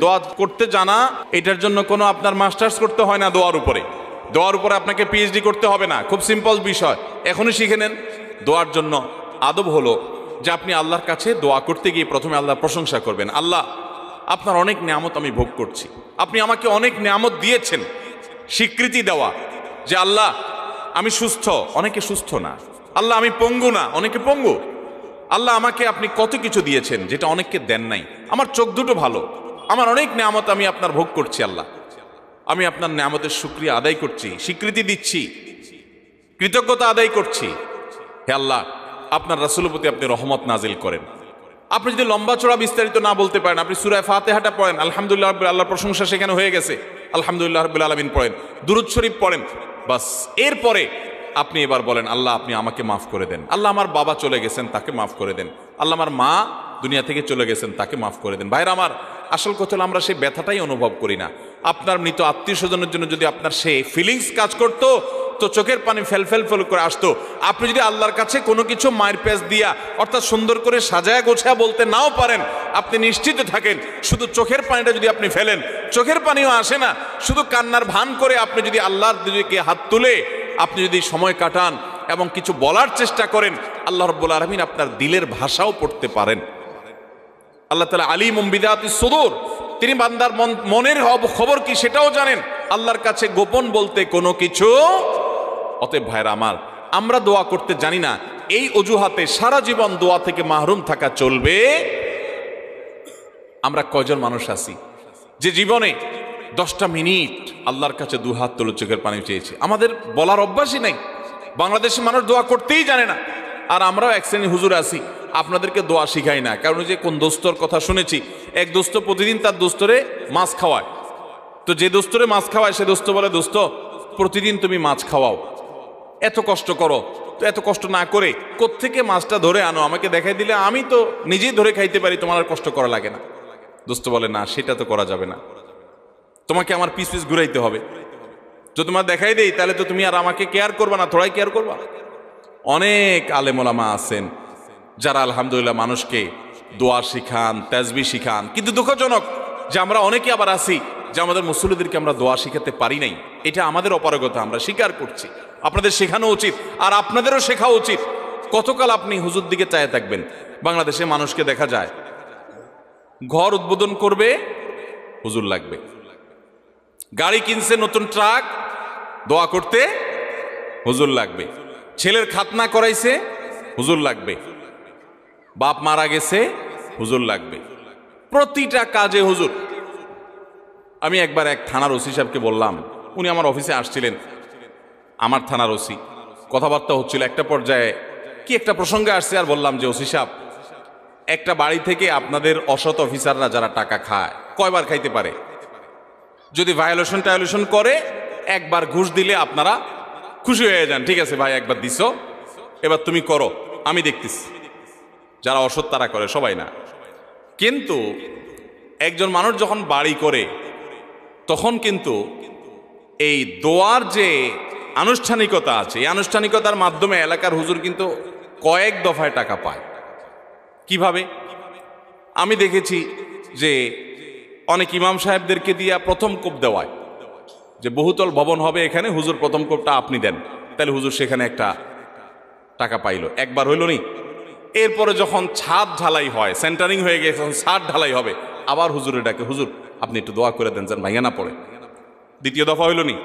দোয়া করতে জানা এটার জন্য কোনো আপনার মাস্টার্স করতে হয় না। দোয়ার উপরে আপনাকে পিএইচডি করতে হবে না, খুব সিম্পল বিষয়, এখনই শিখে নেন। দোয়ার জন্য আদব হলো যে আপনি আল্লাহর কাছে দোয়া করতে গিয়ে প্রথমে আল্লাহর প্রশংসা করবেন। আল্লাহ, আপনার অনেক নিয়ামত আমি ভোগ করছি, আপনি আমাকে অনেক নিয়ামত দিয়েছেন। স্বীকৃতি দেওয়া যে আল্লাহ আমি সুস্থ, অনেকে সুস্থ না। আল্লাহ আমি পঙ্গু না, অনেকে পঙ্গু। আল্লাহ আমাকে আপনি কত কিছু দিয়েছেন যেটা অনেককে দেন নাই। আমার চোখ দুটো ভালো, আমার অনেক নিয়ামত আমি আপনার ভোগ করছি। আল্লাহ, আমি আপনার নিয়ামতের শুকরিয়া আদায় করছি, স্বীকৃতি দিচ্ছি, কৃতজ্ঞতা আদায় করছি। হে আল্লাহ, আপনার রাসূলের প্রতি আপনি রহমত নাজিল করেন। আপনি যদি লম্বা চড়া বিস্তারিত না বলতে পারেন, আপনি সূরা ফাতিহাটা পড়েন, আলহামদুলিল্লাহ রাব্বিল আল্লাহর প্রশংসা সেখানে হয়ে গেছে, আলহামদুলিল্লাহ রাব্বিল আলামিন পড়েন, দুরূদ শরীফ পড়েন, বাস। এরপরে আপনি এবার বলেন আল্লাহ আপনি আমাকে মাফ করে দেন। আল্লাহ আমার বাবা চলে গেছেন, তাকে মাফ করে দেন। আল্লাহ আমার মা দুনিয়া থেকে চলে গেছেন, তাকে মাফ করে দেন। ভাইরা আমার, আসল কথা হলো আমরা সেই ব্যথাটাই অনুভব করি না। আপনার মৃত আত্মীয় স্বজনের জন্য যদি আপনার সেই ফিলিংস কাজ করতো তো চোখের পানি ফেল ফেল ফেল করে আসতো। আপনি যদি আল্লাহর কাছে কোনো কিছু মায়ের পেঁচ দিয়া অর্থাৎ সুন্দর করে সাজায়া গোছায়া বলতে নাও পারেন, আপনি নিশ্চিত থাকেন শুধু চোখের পানিটা যদি আপনি ফেলেন, চোখের পানিও আসে না, শুধু কান্নার ভান করে আপনি যদি আল্লাহর দিকে হাত তুলে আপনি যদি সময় কাটান এবং কিছু বলার চেষ্টা করেন, আল্লাহ রাব্বুল আলামিন আপনার দিলের ভাষাও পড়তে পারেন। আল্লাহ তাআলা আলিমুম বিযাতিস সুদূর, তিনি বান্দার মনের খবর কি সেটাও জানেন। আল্লাহর কাছে গোপন বলতে কোনো কিছু। অতএব ভাইরা আমার, আমরা দোয়া করতে জানি না, এই অজুহাতে সারা জীবন দোয়া থেকে মাহরুম থাকা চলবে? আমরা কয়জন মানুষ আছি যে জীবনে 10টা মিনিট আল্লাহর কাছে দুহাত তুলে চোখের পানি চেয়েছি? আমাদের বলার অভ্যাসই নাই। বাংলাদেশি মানুষ দোয়া করতেই জানে না। আর আমরাও এক শ্রেণী হুজুর আছি, আপনাদেরকে দোয়া শিখাই না। কারণ যে কোন দোস্তর কথা শুনেছি, এক দোস্ত প্রতিদিন তার দোস্তরে মাছ খাওয়ায়। তো যে দোস্তরে মাছ খাওয়ায় সে দোস্ত বলে, দোস্ত প্রতিদিন তুমি মাছ খাওয়াও, এত কষ্ট করো, তো এত কষ্ট না করে কোত্থেকে মাছটা ধরে আনো, আমাকে দেখাই দিলে আমি তো নিজেই ধরে খাইতে পারি, তোমার আর কষ্ট করা লাগে না। দোস্ত বলে, না সেটা তো করা যাবে না, তোমাকে আমার পিস পিস ঘুরাইতে হবে। যদি তোমার দেখাই দেই তাহলে তো তুমি আর আমাকে কেয়ার করবা না, থোড়াই কেয়ার করবা। অনেক আলেম ওলামা আছেন যারা আলহামদুলিল্লাহ মানুষকে দোয়া শিখান, তাসবিহ শিখান, কিন্তু দুঃখজনক যে আমরা অনেকে আবার আছি যে আমাদের মুসল্লিদেরকে আমরা দোয়া শিখাতে পারি নাই। এটা আমাদের অপারগতা, আমরা স্বীকার করছি। আপনাদের শেখানো উচিত, আর আপনাদেরও শেখা উচিত। কতকাল আপনি হুজুর দিকে চায় থাকবেন? বাংলাদেশে মানুষকে দেখা যায় ঘর উদ্বোধন করবে, হুজুর লাগবে। গাড়ি কিনছে, নতুন ট্রাক, দোয়া করতে হুজুর লাগবে। ছেলের খাতনা করাইছে, হুজুর লাগবে। বাপ মারা গেছে, হুজুর লাগবে। প্রতিটা কাজে হুজুর। আমি একবার এক থানার ওসি সাহেবকে বললাম, উনি আমার অফিসে আসছিলেন, আমার থানার ওসি, কথাবার্তা হচ্ছিল। একটা পর্যায়ে কি একটা প্রসঙ্গে আসছে, আর বললাম যে ওসি সাহেব, একটা বাড়ি থেকে আপনাদের অসৎ অফিসাররা যারা টাকা খায় কয়বার খাইতে পারে? যদি ভায়োলেশন করে একবার ঘুষ দিলে আপনারা খুশি হয়ে যান, ঠিক আছে ভাই একবার দিছো, এবার তুমি করো, আমি দেখতেছি। যারা অসৎ তারা করে, সবাই না। কিন্তু একজন মানুষ যখন বাড়ি করে তখন কিন্তু এই দোয়ার যে আনুষ্ঠানিকতা আছে, এই আনুষ্ঠানিকতার মাধ্যমে এলাকার হুজুর কিন্তু কয়েক দফায় টাকা পায়। কিভাবে? আমি দেখেছি যে অনেক ইমাম সাহেবদেরকে দিয়া প্রথম কোপ দেওয়ায়, যে বহুতল ভবন হবে এখানে, হুজুর প্রথম কোপটা আপনি দেন, তাহলে হুজুর সেখানে একটা টাকা পাইল। একবার হইল নি? এরপরে যখন ছাদ ঢালাই হয়, সেন্টারিং হয়ে গেছে, যখন ছাদ ঢালাই হবে, আবার হুজুরে ডাকে, হুজুর আপনি একটু দোয়া করে দেন যেন ভাঙা না পড়ে। দ্বিতীয় দফা হইল নি?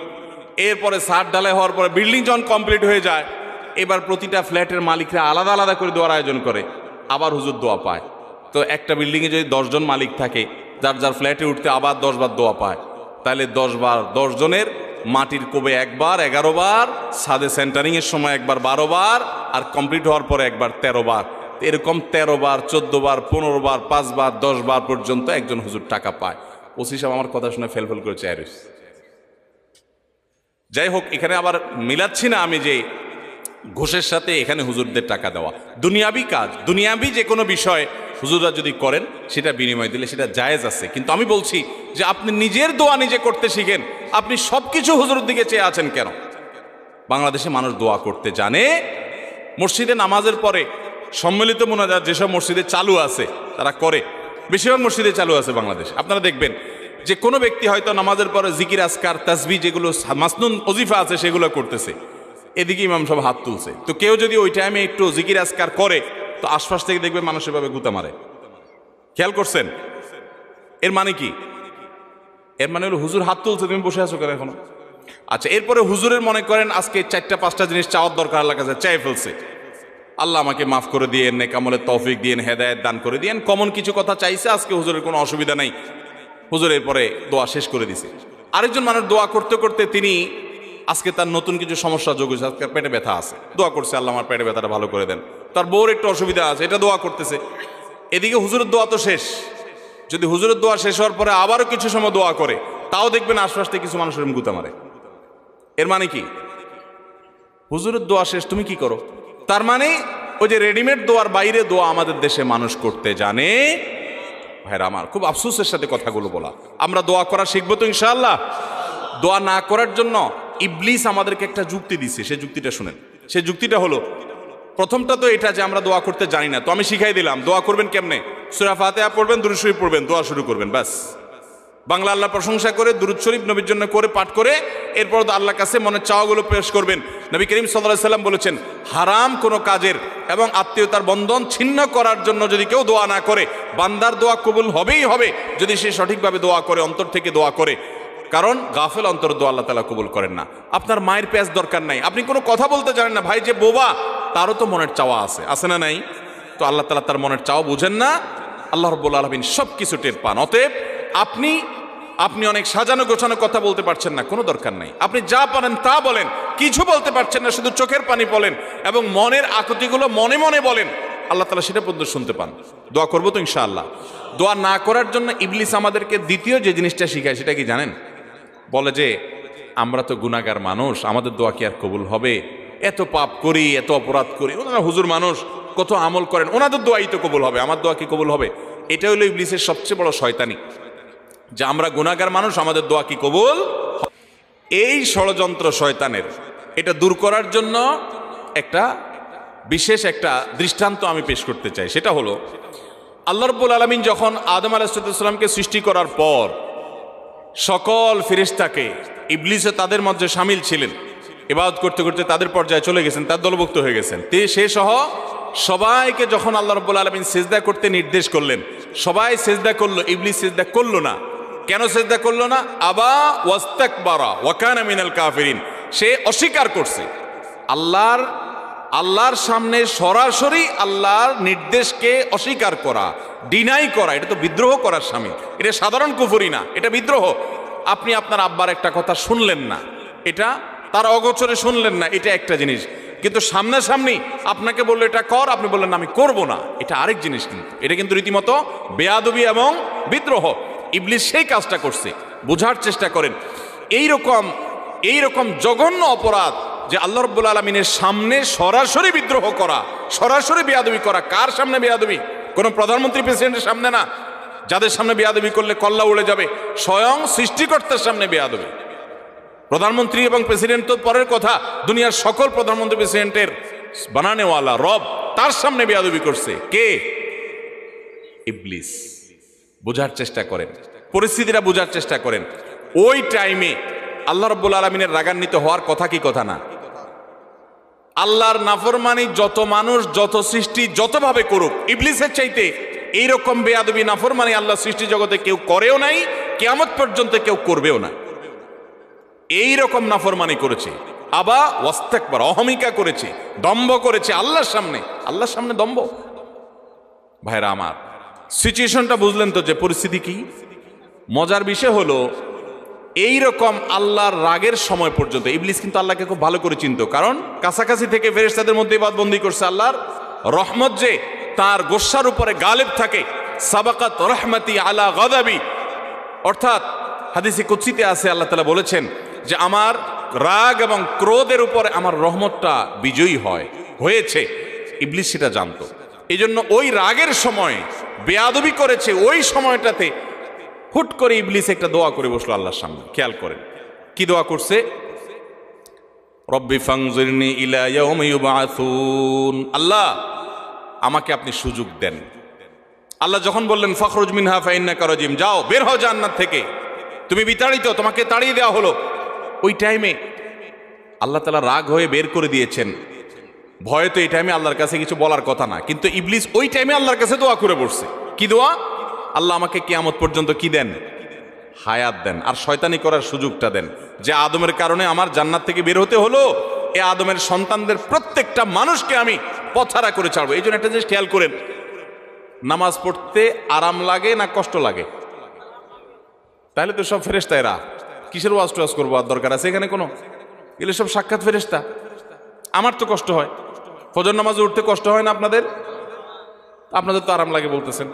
এরপরে ছাদ ঢালাই হওয়ার পরে বিল্ডিং যখন কমপ্লিট হয়ে যায়, এবার প্রতিটা ফ্ল্যাটের মালিকরা আলাদা আলাদা করে দোয়ার আয়োজন করে, আবার হুজুর দোয়া পায়। তো একটা বিল্ডিংয়ে যদি 10 জন মালিক থাকে, যার যার ফ্ল্যাটে উঠতে আবার 10 বার দোয়া পায়, তাহলে 10 বার 10 জনের মাটির কোবে একবার 11 বার, ছাদে সেন্টারিং এর সময় একবার 12 বার, আর কমপ্লিট হওয়ার পরে একবার 13 বার। এরকম 13 বার, 14 বার, 15 বার, 5 বার, 10 বার পর্যন্ত একজন হুজুর টাকা পায়। ওসি সাহেব আমার কথা শুনে ফেলফেল করে চেয়ে রয়েছে। যাই হোক, এখানে আবার মিলাচ্ছি না আমি যে ঘুষের সাথে এখানে হুজুরদের টাকা দেওয়া। দুনিয়াবি কাজ, দুনিয়াবি যে কোনো বিষয় হুজুররা যদি করেন সেটা বিনিময় দিলে সেটা জায়েজ আছে। কিন্তু আমি বলছি যে আপনি নিজের দোয়া নিজে করতে শিখেন। আপনি সবকিছু হুজুরের দিকে চেয়ে আছেন কেন? বাংলাদেশে মানুষ দোয়া করতে জানে। মসজিদে নামাজের পরে সম্মিলিত মোনাজাত যেসব মসজিদে চালু আছে তারা করে, বেশিরভাগ মসজিদে চালু আছে বাংলাদেশ। আপনারা দেখবেন যে কোনো ব্যক্তি হয়তো নামাজের পরে জিকির আসকার তাসবিহ যেগুলো মাসনুন ওজিফা আছে সেগুলো করতেছে, এদিকে ইমাম সব হাত তুলছে। তো কেউ যদি ওই টাইমে একটু জিকির আসকার করে তো আশপাশ থেকে দেখবেন মানুষ এভাবে গুতা মারে। খেয়াল করছেন? এর মানে কি? এর মানে হলো হুজুর হাত তুলছে, তুমি বসে আছো কেন এখনো? আচ্ছা, এরপরে হুজুরের মনে করেন আজকে 4-5টা জিনিস চাওয়ার দরকার, আল্লাহর কাছে চাই ফেলছে, আল্লাহ আমাকে মাফ করে দিয়েন, নেক আমলের তৌফিক দিয়েন, হেদায়েত দান করে দিয়েন, কমন কিছু কথা চাইছে। আজকে হুজুরের কোনো অসুবিধা নাই, হুজুরের পরে দোয়া শেষ করে দিছে। আরেকজন মানুষ দোয়া করতে করতে তিনি আজকে তার নতুন কিছু সমস্যা যোগ হয়েছে, আজকে পেটে ব্যথা আছে, দোয়া করছে আল্লাহ আমার পেটে ব্যথাটা ভালো করে দেন। তার বউর একটু অসুবিধা আছে, এটা দোয়া করতেছে। এদিকে হুজুরের দোয়া তো শেষ। যদি হুজুরের দোয়া শেষ হওয়ার পরে আবারও কিছু সময় দোয়া করে, তাও দেখবেন আশপাশ থেকে কিছু মানুষের গুতা মারে। এর মানে কি? হুজুরের দোয়া শেষ, তুমি কি করো? তার মানে ওই যে রেডিমেড দোয়ার বাইরে দোয়া আমাদের দেশে মানুষ করতে জানে। ভাইরা আমার, খুব আফসোসের সাথে কথাগুলো বলা। আমরা দোয়া করা শিখবো তো ইনশাআল্লাহ। দোয়া না করার জন্য ইবলিস আমাদেরকে একটা যুক্তি দিছে, সেই যুক্তিটা শুনেন। সেই যুক্তিটা হলো, প্রথমটা তো এটা যে আমরা দোয়া করতে জানি না, তো আমি শিখাই দিলাম দোয়া করবেন কেমনে। সূরা ফাতিহা পড়বেন, দুরূদ শরীফ পড়বেন, দোয়া শুরু করবেন, ব্যাস। বাংলা আল্লাহ প্রশংসা করে দুরূদ শরীফ নবীর জন্য করে পাঠ করে এরপর তো আল্লাহর কাছে মনের চাওয়াগুলো পেশ করবেন। নবী করিম সাল্লাল্লাহু আলাইহি সাল্লাম বলেছেন, হারাম কোনো কাজের এবং আত্মীয়তার বন্ধন ছিন্ন করার জন্য যদি কেউ দোয়া না করে, বান্দার দোয়া কবুল হবেই হবে যদি সে সঠিকভাবে দোয়া করে, অন্তর থেকে দোয়া করে। কারণ গাফেল অন্তর দোয়া আল্লাহ তাআলা কবুল করেন না। আপনার মায়ের পেঁয়াজ দরকার নাই, আপনি কোনো কথা বলতে জানেন না, ভাই যে বোবা, তারও তো মনের চাওয়া আছে, আছে না নাই? তো আল্লাহ তাআলা তার মনের চাওয়া বুঝেন না? আল্লাহ রাব্বুল আলামিন সব কিছু টের পান। অতএব আপনি অনেক সাজানো গোছানো কথা বলতে পারছেন না, কোনো দরকার নাই। আপনি যা পারেন তা বলেন, কিছু বলতে পারছেন না, শুধু চোখের পানি বলেন এবং মনের আকুতিগুলো মনে মনে বলেন, আল্লাহ তাআলা সেটা পর্যন্ত শুনতে পান। দোয়া করবো তো ইনশাআল্লাহ। দোয়া না করার জন্য ইবলিস আমাদেরকে দ্বিতীয় যে জিনিসটা শিখায় সেটা কি জানেন? বলে যে আমরা তো গুনাহগার মানুষ, আমাদের দোয়া কি আর কবুল হবে? এত পাপ করি, এত অপরাধ করি, ওনারা হুজুর মানুষ, কত আমল করেন, ওনাদের দোয়াই তো কবুল হবে, আমার দোয়া কি কবুল হবে? এটা হলো ইবলিসের সবচেয়ে বড় শয়তানি, যে আমরা গুনাহগার মানুষ, আমাদের দোয়া কি কবুল? এই ষড়যন্ত্র শয়তানের, এটা দূর করার জন্য একটা বিশেষ একটা দৃষ্টান্ত আমি পেশ করতে চাই। সেটা হলো, আল্লাহ রাব্বুল আলামিন যখন আদম আলাইহিস সালামকে সৃষ্টি করার পর সকল ফেরেশতাকে, ইবলিসও তাদের মধ্যে শামিল ছিলেন, ইবাদত করতে করতে তাদের পর্যায়ে চলে গেছেন, তার দলভুক্ত হয়ে গেছেন। সে সহ সবাইকে যখন আল্লাহ রাব্বুল আলামিন সিজদা করতে নির্দেশ করলেন, সবাই সিজদা করলো, ইবলিস সিজদা করলো না। কেন সিজদা করলো না? আবা ওয়াস্তাকবারা ওয়া কানা মিনাল কাফিরিন। সে অস্বীকার করছে। আল্লাহর সামনে সরাসরি আল্লাহর নির্দেশকে অস্বীকার করা, ডিনাই করা, এটা তো বিদ্রোহ করার শামিল। এটা সাধারণ কুফরি না, এটা বিদ্রোহ। আপনি আপনার আব্বার একটা কথা শুনলেন না, এটা তার অগোচরে শুনলেন না, এটা একটা জিনিস। কিন্তু সামনাসামনি আপনাকে বললো এটা কর, আপনি বললেন আমি করব না, এটা আরেক জিনিস। কিন্তু এটা কিন্তু রীতিমতো বেয়াদবি এবং বিদ্রোহ। ইবলিস সেই কাজটা করছে। বোঝার চেষ্টা করেন, এইরকম জঘন্য অপরাধ যে আল্লাহ রাব্বুল আলামিনের সামনে সরাসরি বিদ্রোহ করা, সরাসরি বেয়াদবি করা। কার সামনে বেয়াদবি? কোনো প্রধানমন্ত্রী প্রেসিডেন্টের সামনে না, যাদের সামনে বেয়াদবি করলে কল্লা উড়ে যাবে। স্বয়ং সৃষ্টিকর্তার সামনে বেয়াদবি। প্রধানমন্ত্রী এবং প্রেসিডেন্ট তো পরের কথা, দুনিয়ার সকল প্রধানমন্ত্রী প্রেসিডেন্টের বানানেওয়ালা রব, তার সামনে বেয়াদবি করছে কে? ইবলিস। বোঝার চেষ্টা করেন, পরিস্থিতিটা বোঝার চেষ্টা করেন। ওই টাইমে আল্লাহ রাব্বুল আলামিনের রাগান্বিত হওয়ার কথা কি কথা না? আল্লাহর নাফরমানি যত মানুষ, যত সৃষ্টি যতভাবে করুক, ইবলিসের চাইতে এইরকম বেয়াদবি নাফরমানি আল্লাহ সৃষ্টি জগতে কেউ করেও নাই, কিয়ামত পর্যন্ত কেউ করবেও না। এইরকম নাফরমানি করেছে, আবা ওয়াস্তাকবার, অহমিকা করেছে, দম্ভ করেছে আল্লাহর সামনে দম্ভ। ভাইরা আমার, সিচুয়েশনটা বুঝলেন তো যে পরিস্থিতি কি? মজার বিষয় হলো, এইরকম আল্লাহর রাগের সময় পর্যন্ত ইবলিস কিন্তু আল্লাহকে খুব ভালো করে চিনত। কারণ কাছাকাছি থেকে ফেরেশতাদের মধ্যে ইবাদতবন্দি করছে। আল্লাহর রহমত যে তার গোস্সার উপরে গালেব থাকে, সাবাকাত রহমতি আলা গাদাবি, অর্থাৎ হাদিসে কুদসিতে আছে, আল্লাহ তাআলা বলেছেন যে আমার রাগ এবং ক্রোধের উপরে আমার রহমতটা বিজয়ী হয়েছে। ইবলিস সেটা জানতো। এই জন্য ওই রাগের সময় বেয়াদবি করেছে। ওই সময়টাতে হুট করে ইবলিস একটা দোয়া করে বসলো আল্লাহর সামনে। খেয়াল করেন কি দোয়া করছে? রব্বি ফানজিরনি ইলা ইয়াউমি ইউবআসুন। আল্লাহ, আমাকে আপনি সুযোগ দেন, আল্লাহ যখন বললেন ফখরুজ মিনহা ফাইন্নাকা রাজিম, যাও বের হও জান্নাত থেকে, তুমি বিতাড়িত, তোমাকে তাড়িয়ে দেওয়া হলো। ওই টাইমে আল্লাহ তাআলা রাগ হয়ে বের করে দিয়েছেন। ভয়ে তো এই টাইমে আল্লাহর কাছে কিছু বলার কথা না, কিন্তু ইবলিস ওই টাইমে আল্লাহর কাছে দোয়া করে বসছে। কি দোয়া? আল্লাহ আমাকে কিয়ামত পর্যন্ত কি দেন? হায়াত দেন, আর শয়তানি করার সুযোগটা দেন। যে আদমের কারণে আমার জান্নাত থেকে বের হতে হলো, এ আদমের সন্তানদের প্রত্যেকটা মানুষকে আমি পথহারা করে ছাড়বো। এই জন্য একটা জিনিস খেয়াল করেন, নামাজ পড়তে আরাম লাগে না কষ্ট লাগে? তাহলে তো সব ফেরেশতা, এরা কিসের ওয়াজ টোয়াজ করবো, আর দরকার আছে এখানে কোনো? এগুলো সব সাক্ষাৎ ফেরেশতা। আমার তো কষ্ট হয়, ফজর নামাজে উঠতে কষ্ট হয় না আপনাদের? আপনাদের তো আরাম লাগে বলতেছেন।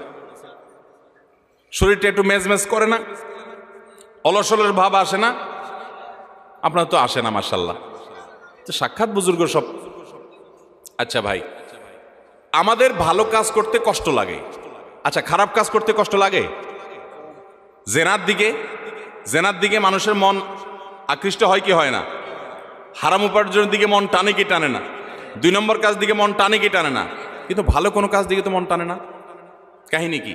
শরীরটা একটু মেজ মেজ করে না? অলসলের ভাব আসে না? আপনার তো আসে না মাশাআল্লাহ। তো সাক্ষাৎ বুজুর্গ সব। আচ্ছা ভাই, আমাদের ভালো কাজ করতে কষ্ট লাগে, আচ্ছা খারাপ কাজ করতে কষ্ট লাগে? জেনার দিকে মানুষের মন আকৃষ্ট হয় কি হয় না? হারাম উপার্জনের দিকে মন টানে কি টানে না? 2 নম্বর কাজ দিকে মন টানে কি টানে না? কিন্তু ভালো কোনো কাজ দিকে তো মন টানে না। কাহিনী কি?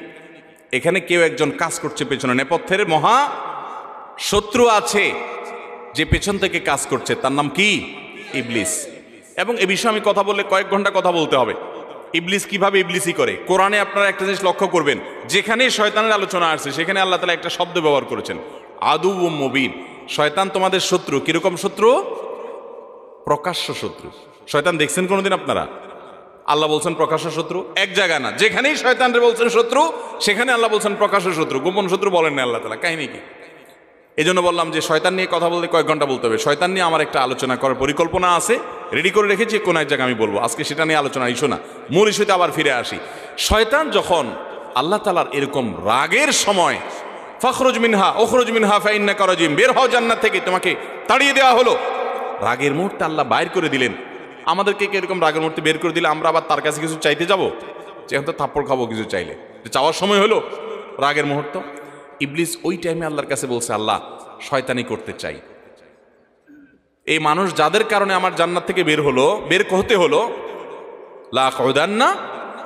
এখানে কেউ একজন কাজ করছে, পেছনে নেপথ্যের মহা শত্রু আছে যে পেছন থেকে কাজ করছে, তার নাম কি? ইবলিস। এবং এ বিষয়ে আমি কথা বললে কয়েক ঘন্টা কথা বলতে হবে। ইবলিস কিভাবে ইবলিসই করে, কোরআনে আপনারা একটা জিনিস লক্ষ্য করবেন, যেখানে শয়তানের আলোচনা আসছে সেখানে আল্লাহ তাআলা একটা শব্দ ব্যবহার করেছেন, আদু ও মুবিন। শয়তান তোমাদের শত্রু। কিরকম শত্রু? প্রকাশ্য শত্রু। শয়তান দেখছেন কোনোদিন আপনারা? আল্লাহ বলছেন প্রকাশ্য শত্রু। এক জায়গায় না, যেখানেই শয়তানরে বলছেন শত্রু, সেখানে আল্লাহ বলছেন প্রকাশ্য শত্রু। গোপন শত্রু বলেন না আল্লাহ তাআলা। কাহিনী কি? এই জন্য বললাম যে শয়তান নিয়ে কথা বলতে কয়েক ঘন্টা বলতে হবে। শয়তান নিয়ে আমার একটা আলোচনা করার পরিকল্পনা আছে, রেডি করে রেখেছি, কোন এক জায়গায় আমি বলবো। আজকে সেটা নিয়ে আলোচনা ইস্যু না, মূল ইস্যুতে আবার ফিরে আসি। শয়তান যখন আল্লাহ তাআলার এরকম রাগের সময়, ফখরুজ মিনহা উখরুজ মিনহা ফাইন্নাকা রাজিম, বের হও জান্নাত থেকে, তোমাকে তাড়িয়ে দেওয়া হলো। রাগের মুহূর্তে আল্লাহ বাইর করে দিলেন। আমাদেরকে এরকম রাগের মুহূর্তে বের করে দিলে আমরা আবার তার কাছে কিছু চাইতে যাব? যে এখন তো থাপ্পড় খাবো কিছু চাইলে, চাওয়ার সময় হলো রাগের মুহূর্ত। ইবলিস ওই টাইমে আল্লাহর কাছে বলছে, আল্লাহ শয়তানি করতে চাই। এই মানুষ যাদের কারণে আমার জান্নাত থেকে বের হতে হলো, লা আকউদান্না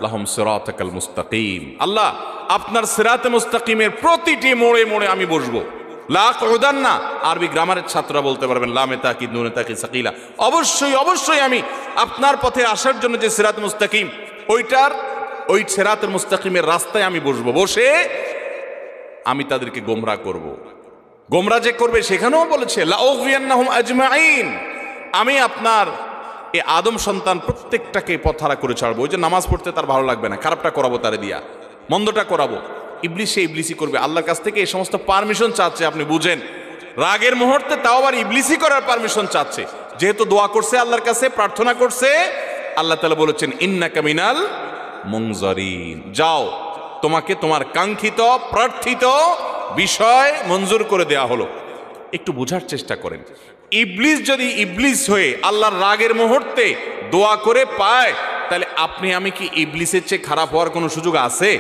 লাহুম সিরাতাকাল মুস্তাকিম। আল্লাহ আপনার সিরাতে মুস্তাকিমের প্রতিটি মোড়ে মোড়ে আমি বসবো। লা আকউদান্না আরবি গ্রামারের ছাত্ররা বলতে পারবেন, লামে তাকিদ নুনে তাকিদ সাকিলা। অবশ্যই আমি আপনার পথে আসার জন্য যে সিরাত মুস্তাকিম, ওই সিরাতের মুস্তাকিমের রাস্তায় আমি বসবো। বসে আমি তাদেরকে গোমরাহ করব। গোমরাহ যে করবে সেখানেও বলেছে লা উগওয়িয়ান্নাহুম আজমাইন, আমি আপনার এই আদম সন্তান প্রত্যেকটাকে পথহারা করে ছাড়বো। ওই যে নামাজ পড়তে তার ভালো লাগবে না, খারাপটা করাবো তারে দিয়া, মন্দটা করাবো। ইবলিসই করবে। আল্লাহর কাছ থেকে এই সমস্ত পারমিশন চাচ্ছে। আপনি বুঝেন, রাগের মুহূর্তে তাও আবার ইবলিসই করার পারমিশন চাচ্ছে। যেহেতু দোয়া করছে আল্লাহর কাছে, প্রার্থনা করছে, আল্লাহ তাআলা বলেছেন ইন্নাকা মিনাল মুনজারিন, যাও তোমাকে তোমার কাঙ্ক্ষিত প্রার্থিত বিষয় মঞ্জুর করে দেয়া হলো। একটু বোঝার চেষ্টা করেন, ইবলিস যদি ইবলিস হয়ে আল্লাহর রাগের মুহূর্তে দোয়া করে পায়, তাহলে আপনি আমি কি ইবলিসের চেয়ে খারাপ হওয়ার কোনো সুযোগ আছে?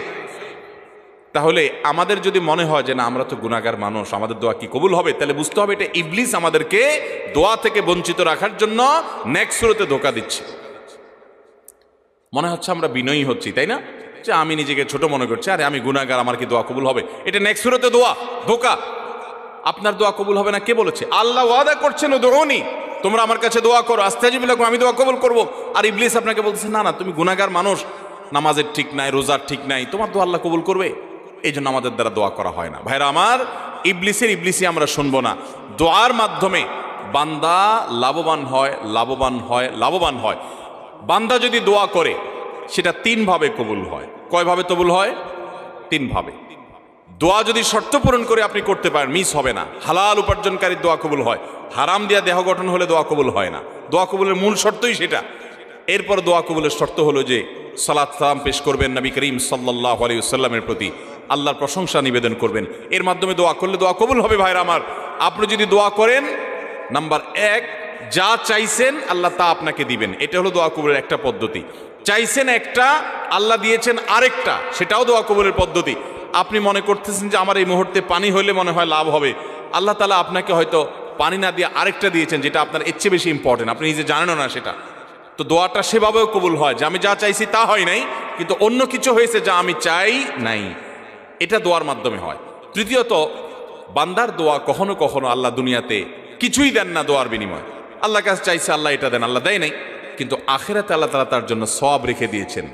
তাহলে আমাদের যদি মনে হয় যে না আমরা তো গুনাহগার মানুষ, আমাদের দোয়া কি কবুল হবে, তাহলে বুঝতে হবে এটা ইবলিস আমাদেরকে দোয়া থেকে বঞ্চিত রাখার জন্য নেক্সট সুরতে ধোঁকা দিচ্ছে। মনে হচ্ছে আমরা বিনয়ী হচ্ছি, তাই না? যে আমি নিজেকে ছোট মনে করছি, আরে আমি গুনাহগার, আমার কি দোয়া কবুল হবে? এটা নেক্সট সুরতে দোয়া, ধোঁকা। আপনার দোয়া কবুল হবে না কে বলেছে? আল্লাহ ওয়াদা করছেন উদউনি, তোমরা আমার কাছে দোয়া করো, আস্তাজিব লাকুম, আমি দোয়া কবুল করব। আর ইবলিস আপনাকে বলতেছে না তুমি গুনাহগার মানুষ, নামাজের ঠিক নাই, রোজার ঠিক নাই, তোমার দোয়া আল্লাহ কবুল করবে? এই জন্য আমাদের দ্বারা দোয়া করা হয় না। ভাইরা আমার, ইবলিসই আমরা শুনবো না। দোয়ার মাধ্যমে বান্দা লাভবান হয়। বান্দা যদি দোয়া করে সেটা 3 ভাবে কবুল হয়। কয় ভাবে কবুল হয়? 3 ভাবে। দোয়া যদি শর্ত পূরণ করে আপনি করতে পারেন, মিস হবে না। হালাল উপার্জনকারীর দোয়া কবুল হয়। হারাম দিয়া দেহ গঠন হলে দোয়া কবুল হয় না। দোয়া কবুলের মূল শর্তই সেটা। এরপর দোয়া কবুলের শর্ত হলো যে সালাত সালাম পেশ করবেন নবী করিম সাল্লাল্লাহু আলাইহি ওয়াসাল্লামের প্রতি, আল্লাহর প্রশংসা নিবেদন করবেন। এর মাধ্যমে দোয়া করলে দোয়া কবুল হবে। ভাইরা আমার, আপনি যদি দোয়া করেন, নাম্বার 1, যা চাইছেন আল্লাহ তা আপনাকে দিবেন। এটা হলো দোয়া কবুলের একটা পদ্ধতি। চাইছেন একটা, আল্লাহ দিয়েছেন আরেকটা, সেটাও দোয়া কবুলের পদ্ধতি। আপনি মনে করতেছেন যে আমার এই মুহূর্তে পানি হইলে মনে হয় লাভ হবে, আল্লাহ তাআলা আপনাকে হয়তো পানি না দিয়ে আরেকটা দিয়েছেন যেটা আপনার এর চেয়ে বেশি ইম্পর্টেন্ট, আপনি নিজে জানেনও না সেটা। তো তো দোয়াটা সেভাবেও কবুল হয় যে আমি যা চাইছি তা হয় নাই, কিন্তু অন্য কিছু হয়েছে যা আমি চাই নাই, এটা দোয়ার মাধ্যমে হয়। তৃতীয়ত, বান্দার দোয়া কখনো কখনো আল্লাহ দুনিয়াতে কিছুই দেন না দোয়ার বিনিময়। আল্লাহ কাছে চাইছে আল্লাহ এটা দেন, আল্লাহ দেয় নাই, কিন্তু আখিরাতে আল্লাহ তাআলা তার জন্য সওয়াব রেখে দিয়েছেন।